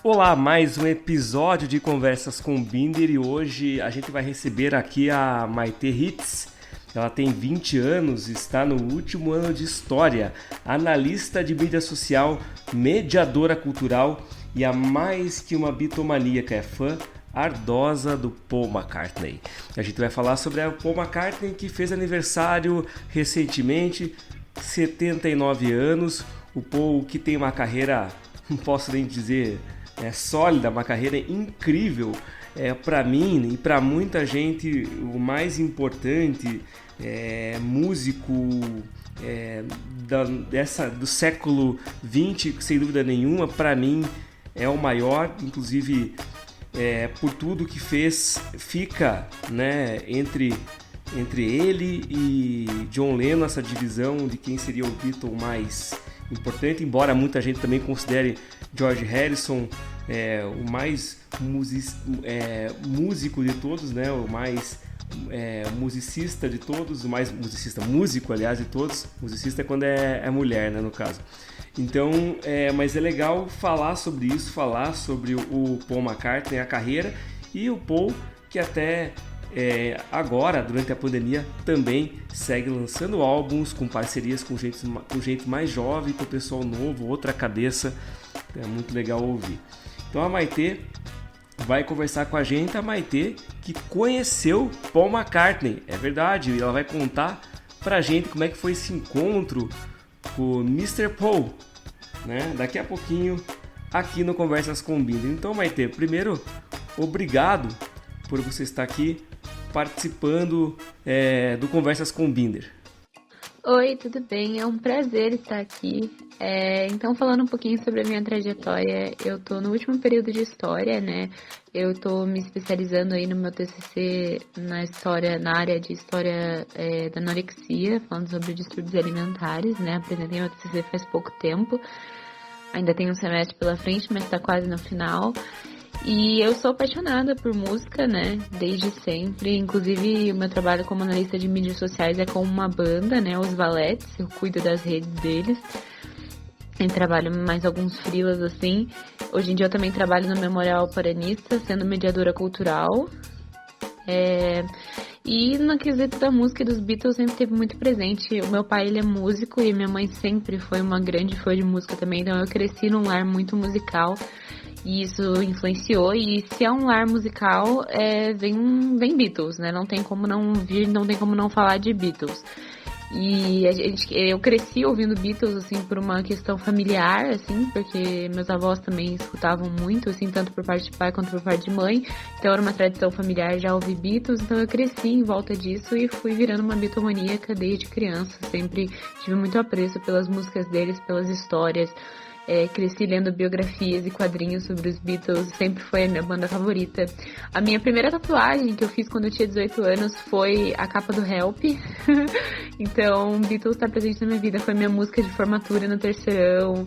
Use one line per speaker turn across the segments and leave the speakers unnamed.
Olá, mais um episódio de Conversas com Binder e hoje a gente vai receber aqui a Maite Hitz. Ela tem 20 anos, está no último ano de história, analista de mídia social, mediadora cultural e a mais que uma bitomaníaca, é fã ardosa do Paul McCartney. A gente vai falar sobre o Paul McCartney que fez aniversário recentemente, 79 anos. O Paul que tem uma carreira, não posso nem dizer, sólida, uma carreira incrível. Para mim e para muita gente, o mais importante músico do século XX, sem dúvida nenhuma. Para mim é o maior, inclusive por tudo que fez, fica entre ele e John Lennon, essa divisão de quem seria o Beatle mais importante, embora muita gente também considere George Harrison o mais músico de todos, né? O mais musicista de todos, o mais músico, aliás, de todos. Musicista é quando é mulher, né, no caso. Então, mas é legal falar sobre isso, falar sobre o Paul McCartney, a carreira, e o Paul que até agora, durante a pandemia, também segue lançando álbuns com parcerias com gente mais jovem, com o pessoal novo, outra cabeça. É muito legal ouvir. Então a Maite vai conversar com a gente, a Maite que conheceu Paul McCartney, é verdade, ela vai contar pra gente como é que foi esse encontro com o Mr. Paul, né? Daqui a pouquinho aqui no Conversas com Binder. Então, Maite, primeiro, obrigado por você estar aqui participando do Conversas com Binder.
Oi, tudo bem? É um prazer estar aqui. Então, falando um pouquinho sobre a minha trajetória, eu estou no último período de história, né? Eu estou me especializando aí no meu TCC na área de história da anorexia, falando sobre distúrbios alimentares, né? Apresentei meu TCC faz pouco tempo. Ainda tenho um semestre pela frente, mas está quase no final. E eu sou apaixonada por música, né, desde sempre. Inclusive, o meu trabalho como analista de mídias sociais é com uma banda, né, os Valettes. Eu cuido das redes deles. Eu trabalho mais alguns freelas, assim. Hoje em dia eu também trabalho no Memorial Paranista, sendo mediadora cultural. E no quesito da música e dos Beatles sempre teve muito presente. O meu pai, ele é músico e minha mãe sempre foi uma grande fã de música também. Então eu cresci num lar muito musical. E isso influenciou, e se é um lar musical, vem Beatles, né? Não tem como não vir, não tem como não falar de Beatles. E eu cresci ouvindo Beatles, assim, por uma questão familiar, assim, porque meus avós também escutavam muito, assim, tanto por parte de pai quanto por parte de mãe. Então era uma tradição familiar já ouvir Beatles, então eu cresci em volta disso e fui virando uma bitomaníaca desde criança. Sempre tive muito apreço pelas músicas deles, pelas histórias. Cresci lendo biografias e quadrinhos sobre os Beatles, sempre foi a minha banda favorita. A minha primeira tatuagem que eu fiz quando eu tinha 18 anos foi a capa do Help. Então, Beatles está presente na minha vida, foi minha música de formatura no terceirão.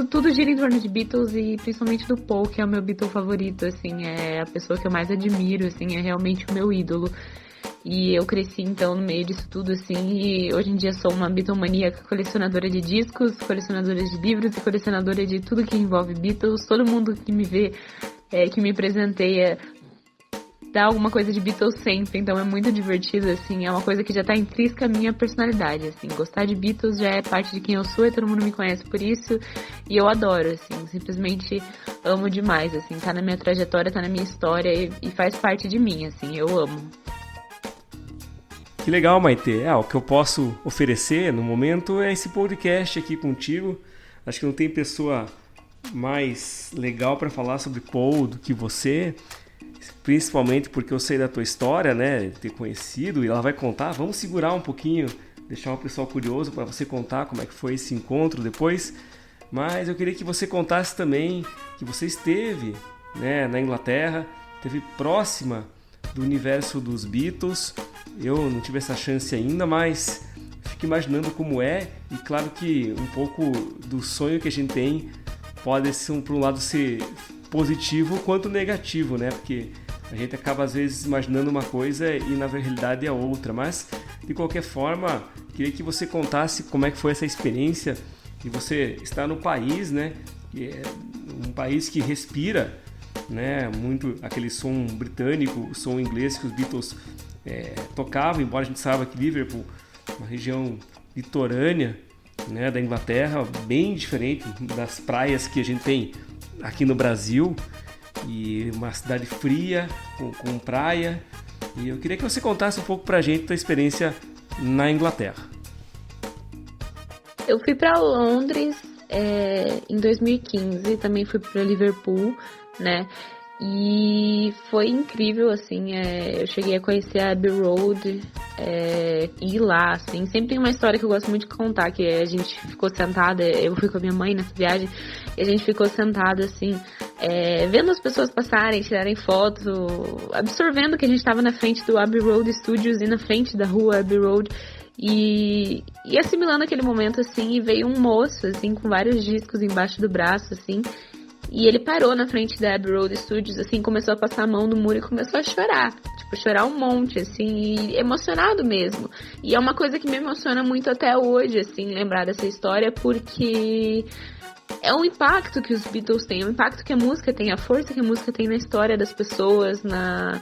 Tudo gira em torno de Beatles e principalmente do Paul, que é o meu Beatle favorito, assim, é a pessoa que eu mais admiro, assim, é realmente o meu ídolo. E eu cresci, então, no meio disso tudo, assim, e hoje em dia sou uma bitomaníaca, colecionadora de discos, colecionadora de livros e colecionadora de tudo que envolve Beatles. Todo mundo que me vê, que me presenteia, dá alguma coisa de Beatles sempre, então é muito divertido, assim, é uma coisa que já tá intrínseca à minha personalidade, assim, gostar de Beatles já é parte de quem eu sou e todo mundo me conhece por isso, e eu adoro, assim, simplesmente amo demais, assim, tá na minha trajetória, tá na minha história e faz parte de mim, assim, eu amo.
Que legal, Maite. O que eu posso oferecer no momento é esse podcast aqui contigo. Acho que não tem pessoa mais legal para falar sobre Paul do que você, principalmente porque eu sei da tua história, né, ter conhecido, e ela vai contar. Vamos segurar um pouquinho, deixar o pessoal curioso para você contar como é que foi esse encontro depois. Mas eu queria que você contasse também que você esteve, né, na Inglaterra, esteve próxima do universo dos Beatles. Eu não tive essa chance ainda, mas fico imaginando como é, e claro que um pouco do sonho que a gente tem pode ser, por um lado, ser positivo quanto negativo, né? Porque a gente acaba às vezes imaginando uma coisa e na realidade é outra, mas de qualquer forma, queria que você contasse como é que foi essa experiência e você está no país, né? Que é um país que respira, né, muito aquele som britânico, o som inglês que os Beatles tocavam, embora a gente saiba que Liverpool, uma região litorânea, né, da Inglaterra, bem diferente das praias que a gente tem aqui no Brasil, e uma cidade fria, com praia. E eu queria que você contasse um pouco pra gente da experiência na Inglaterra.
Eu fui para Londres em 2015, também fui para Liverpool, né? E foi incrível, assim, eu cheguei a conhecer a Abbey Road, ir lá, assim. Sempre tem uma história que eu gosto muito de contar, que a gente ficou sentada, eu fui com a minha mãe nessa viagem, e a gente ficou sentada, assim, vendo as pessoas passarem, tirarem fotos, absorvendo que a gente estava na frente do Abbey Road Studios e na frente da rua Abbey Road, e assimilando aquele momento, assim, e veio um moço, assim, com vários discos embaixo do braço, assim, e ele parou na frente da Abbey Road Studios, assim, começou a passar a mão no muro e começou a chorar. Tipo, chorar um monte, assim, e emocionado mesmo. E é uma coisa que me emociona muito até hoje, assim, lembrar dessa história, porque é um impacto que os Beatles têm, é um impacto que a música tem, a força que a música tem na história das pessoas, na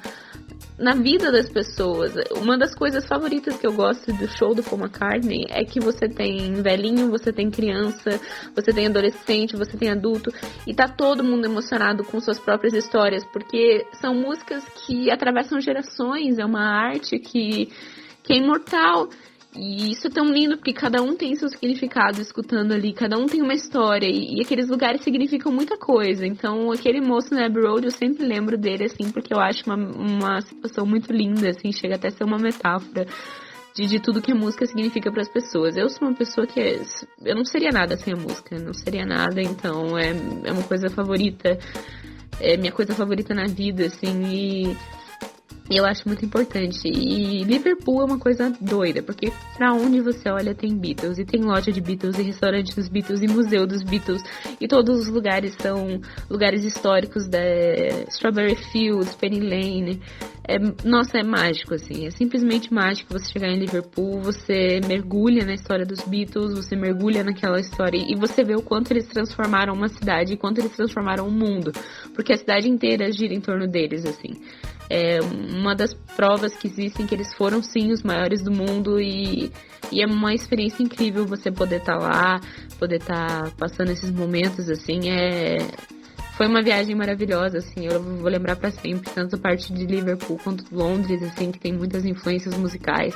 vida das pessoas. Uma das coisas favoritas que eu gosto do show do Paul McCartney é que você tem velhinho, você tem criança, você tem adolescente, você tem adulto, e tá todo mundo emocionado com suas próprias histórias, porque são músicas que atravessam gerações, é uma arte que é imortal. E isso é tão lindo, porque cada um tem seu significado escutando ali, cada um tem uma história, e aqueles lugares significam muita coisa. Então, aquele moço na Abbey Road, eu sempre lembro dele, assim, porque eu acho uma situação muito linda, assim, chega até a ser uma metáfora de tudo que a música significa para as pessoas. Eu sou uma pessoa que eu não seria nada sem a música, não seria nada, então é uma coisa favorita, é minha coisa favorita na vida, assim, e eu acho muito importante. E Liverpool é uma coisa doida, porque pra onde você olha tem Beatles, e tem loja de Beatles, e restaurante dos Beatles, e museu dos Beatles, e todos os lugares são lugares históricos da Strawberry Fields, Penny Lane. Nossa, é mágico, assim, é simplesmente mágico você chegar em Liverpool, você mergulha na história dos Beatles, você mergulha naquela história, e você vê o quanto eles transformaram uma cidade, e quanto eles transformaram o mundo, porque a cidade inteira gira em torno deles, assim. É uma das provas que existem que eles foram sim os maiores do mundo, e é uma experiência incrível você poder estar lá, poder estar passando esses momentos, assim, foi uma viagem maravilhosa, assim, eu vou lembrar pra sempre, tanto a parte de Liverpool quanto Londres, assim, que tem muitas influências musicais.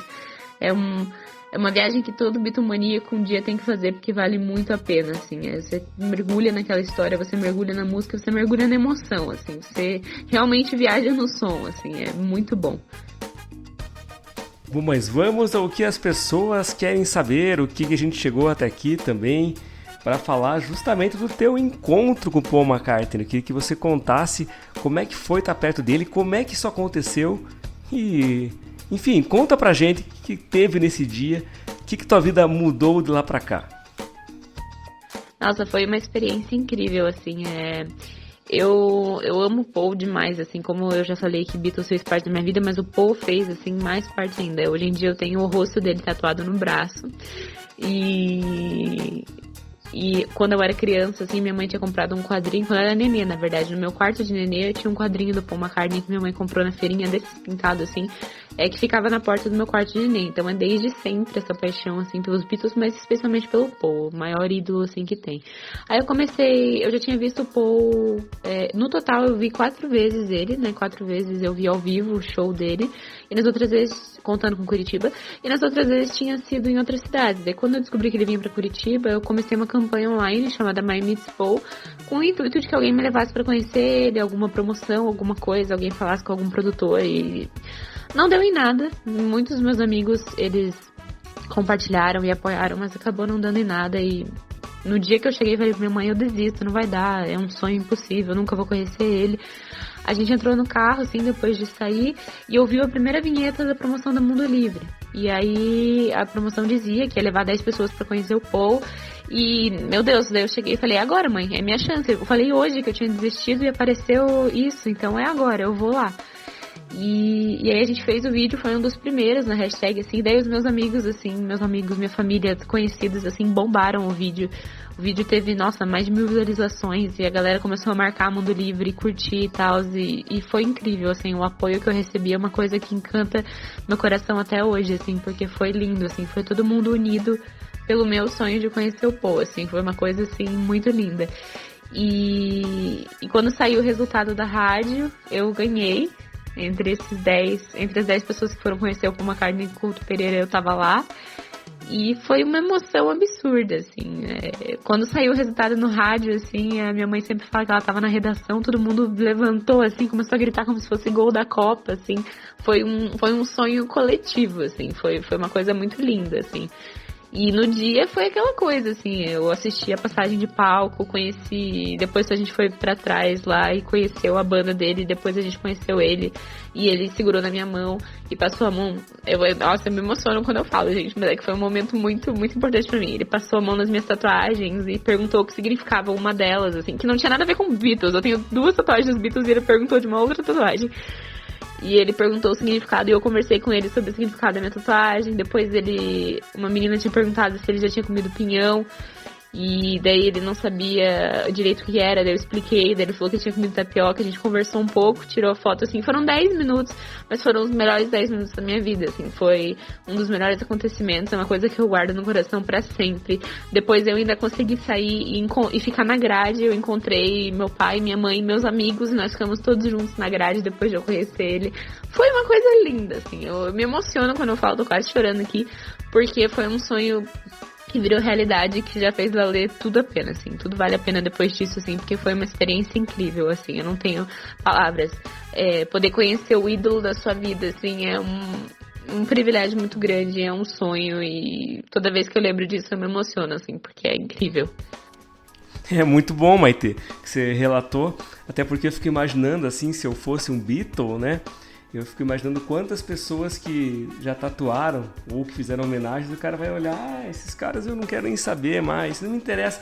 É uma viagem que todo bitomaníaco um dia tem que fazer, porque vale muito a pena, assim. Você mergulha naquela história, você mergulha na música, você mergulha na emoção, assim. Você realmente viaja no som, assim, é muito bom.
Bom, mas vamos ao que as pessoas querem saber, o que a gente chegou até aqui também, para falar justamente do teu encontro com o Paul McCartney. Eu queria que você contasse como é que foi estar perto dele, como é que isso aconteceu e... Enfim, conta pra gente o que teve nesse dia, o que tua vida mudou de lá pra cá.
Nossa, foi uma experiência incrível, assim, eu amo o Paul demais, assim, como eu já falei que Beatles fez parte da minha vida, mas o Paul fez, assim, mais parte ainda. Hoje em dia eu tenho o rosto dele tatuado no braço, e quando eu era criança, assim, minha mãe tinha comprado um quadrinho, quando eu era nenê, na verdade, no meu quarto de nenê, eu tinha um quadrinho do Paul McCartney que minha mãe comprou na feirinha, desses pintado, assim, que ficava na porta do meu quarto de nenê. Então é desde sempre essa paixão, assim, pelos Beatles, mas especialmente pelo Paul, o maior ídolo, assim, que tem. Aí eu já tinha visto o Paul, no total eu vi 4 vezes ele, né, 4 vezes eu vi ao vivo o show dele, e nas outras vezes, contando com Curitiba, e nas outras vezes tinha sido em outras cidades. Daí quando eu descobri que ele vinha pra Curitiba, eu comecei uma campanha online chamada My Meets Paul, com o intuito de que alguém me levasse pra conhecer ele, alguma promoção, alguma coisa, alguém falasse com algum produtor, e não deu em nada. Muitos dos meus amigos, eles compartilharam e apoiaram, mas acabou não dando em nada. E no dia que eu cheguei, falei pra minha mãe, eu desisto, não vai dar, é um sonho impossível, eu nunca vou conhecer ele. A gente entrou no carro, assim, depois de sair, e ouviu a primeira vinheta da promoção da Mundo Livre. E aí a promoção dizia que ia levar 10 pessoas pra conhecer o Paul. E, meu Deus, daí eu cheguei e falei, agora, mãe, é minha chance. Eu falei hoje que eu tinha desistido e apareceu isso, então é agora, eu vou lá. E aí a gente fez o vídeo, foi um dos primeiros na hashtag, assim, daí os meus amigos, minha família, conhecidos, assim, bombaram o vídeo. O vídeo teve, nossa, mais de 1000 visualizações e a galera começou a marcar Mundo Livre, curtir e tal, e foi incrível, assim, o apoio que eu recebi é uma coisa que encanta meu coração até hoje, assim, porque foi lindo, assim, foi todo mundo unido pelo meu sonho de conhecer o Paul, assim, foi uma coisa, assim, muito linda. E quando saiu o resultado da rádio, eu ganhei. Entre as 10 pessoas que foram conhecer o Paul McCartney e Couto Pereira, eu tava lá. E foi uma emoção absurda, assim. Quando saiu o resultado no rádio, assim, a minha mãe sempre fala que ela tava na redação, todo mundo levantou, assim, começou a gritar como se fosse gol da Copa, assim. Foi um sonho coletivo, assim. Foi uma coisa muito linda, assim. E no dia foi aquela coisa, assim, eu assisti a passagem de palco, conheci, depois a gente foi pra trás lá e conheceu a banda dele, depois a gente conheceu ele, e ele segurou na minha mão e passou a mão, nossa, eu me emociono quando eu falo, gente, mas é que foi um momento muito, muito importante pra mim. Ele passou a mão nas minhas tatuagens e perguntou o que significava uma delas, assim, que não tinha nada a ver com Beatles, eu tenho 2 tatuagens dos Beatles e ele perguntou de uma outra tatuagem. E ele perguntou o significado e eu conversei com ele sobre o significado da minha tatuagem. Depois uma menina tinha perguntado se ele já tinha comido pinhão. E daí ele não sabia direito o que era, daí eu expliquei, daí ele falou que tinha comido tapioca, a gente conversou um pouco, tirou foto, assim, foram 10 minutos, mas foram os melhores 10 minutos da minha vida, assim, foi um dos melhores acontecimentos, é uma coisa que eu guardo no coração pra sempre. Depois eu ainda consegui sair e ficar na grade, eu encontrei meu pai, minha mãe, meus amigos, e nós ficamos todos juntos na grade depois de eu conhecer ele. Foi uma coisa linda, assim, eu me emociono quando eu falo, tô quase chorando aqui, porque foi um sonho que virou realidade, que já fez valer tudo a pena, assim, tudo vale a pena depois disso, assim, porque foi uma experiência incrível, assim, eu não tenho palavras. Poder conhecer o ídolo da sua vida, assim, é um privilégio muito grande, é um sonho, e toda vez que eu lembro disso eu me emociono, assim, porque é incrível.
É muito bom, Maitê, que você relatou, até porque eu fico imaginando, assim, se eu fosse um Beatle, né? Eu fico imaginando quantas pessoas que já tatuaram ou que fizeram homenagens, o cara vai olhar, esses caras eu não quero nem saber mais, não me interessa.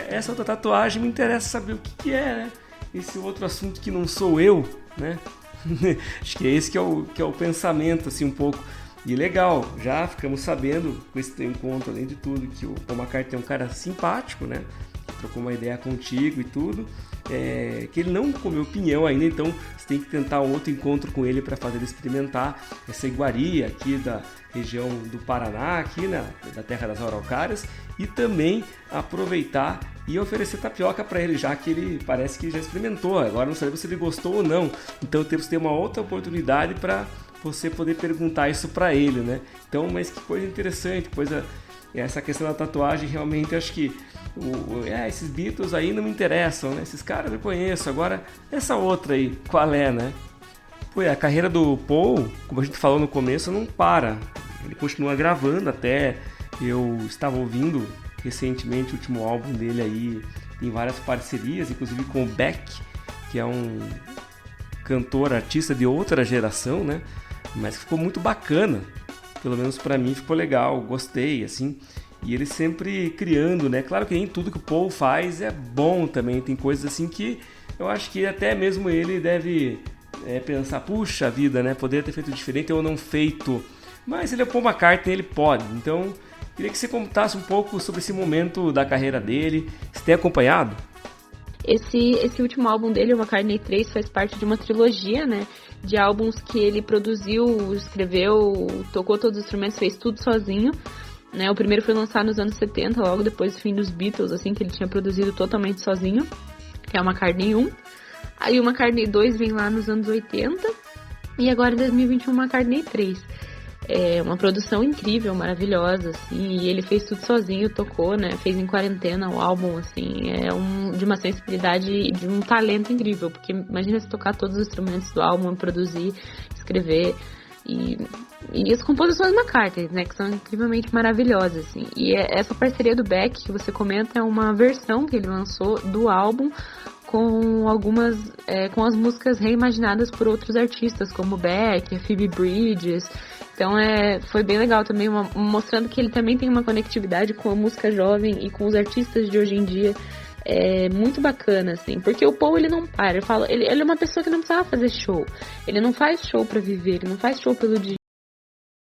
Essa outra tatuagem me interessa saber o que é, né? Esse outro assunto que não sou eu, né? Acho que é esse que é o pensamento, assim, um pouco. E legal, já ficamos sabendo com esse teu encontro, além de tudo, que o Paul McCartney é um cara simpático, né? Trocou uma ideia contigo e tudo. Que ele não comeu pinhão ainda, então você tem que tentar um outro encontro com ele para fazer ele experimentar essa iguaria aqui da região do Paraná, aqui da terra das araucárias, e também aproveitar e oferecer tapioca para ele, já que ele parece que já experimentou, agora não sabemos se ele gostou ou não, então temos que ter uma outra oportunidade para você poder perguntar isso para ele, né? Então, mas que coisa interessante, essa questão da tatuagem, realmente acho que esses Beatles aí não me interessam, né? Esses caras eu conheço, agora essa outra aí, qual é, né? A carreira do Paul, como a gente falou no começo, não para. Ele continua gravando até. Eu estava ouvindo recentemente o último álbum dele aí, tem várias parcerias, inclusive com o Beck, que é um cantor, artista de outra geração, né? Mas ficou muito bacana. Pelo menos pra mim ficou legal, gostei, assim. E ele sempre criando, né? Claro que nem tudo que o Paul faz é bom também. Tem coisas assim que eu acho que até mesmo ele deve pensar, puxa vida, né? Poderia ter feito diferente ou não feito. Mas ele é o Paul McCartney, ele pode. Então, queria que você contasse um pouco sobre esse momento da carreira dele. Você tem acompanhado?
Esse último álbum dele, o McCartney 3, faz parte de uma trilogia, né? De álbuns que ele produziu, escreveu, tocou todos os instrumentos, fez tudo sozinho. Né? O primeiro foi lançado nos anos 70, logo depois do fim dos Beatles, assim, que ele tinha produzido totalmente sozinho, que é o McCartney 1. Aí o McCartney 2 vem lá nos anos 80, e agora em 2021 o McCartney 3. É uma produção incrível, maravilhosa, assim, e ele fez tudo sozinho, tocou, né, fez em quarentena o álbum, assim, de uma sensibilidade e de um talento incrível, porque imagina se tocar todos os instrumentos do álbum, produzir, escrever, e as composições McCartney, né, que são incrivelmente maravilhosas, assim. E essa parceria do Beck que você comenta é uma versão que ele lançou do álbum com algumas, com as músicas reimaginadas por outros artistas, como Beck, a Phoebe Bridgers. Então foi bem legal também, mostrando que ele também tem uma conectividade com a música jovem e com os artistas de hoje em dia. é muito bacana, assim, porque o Paul, ele não para, ele é uma pessoa que não precisava fazer show, ele não faz show pra viver, ele não faz show pelo dinheiro,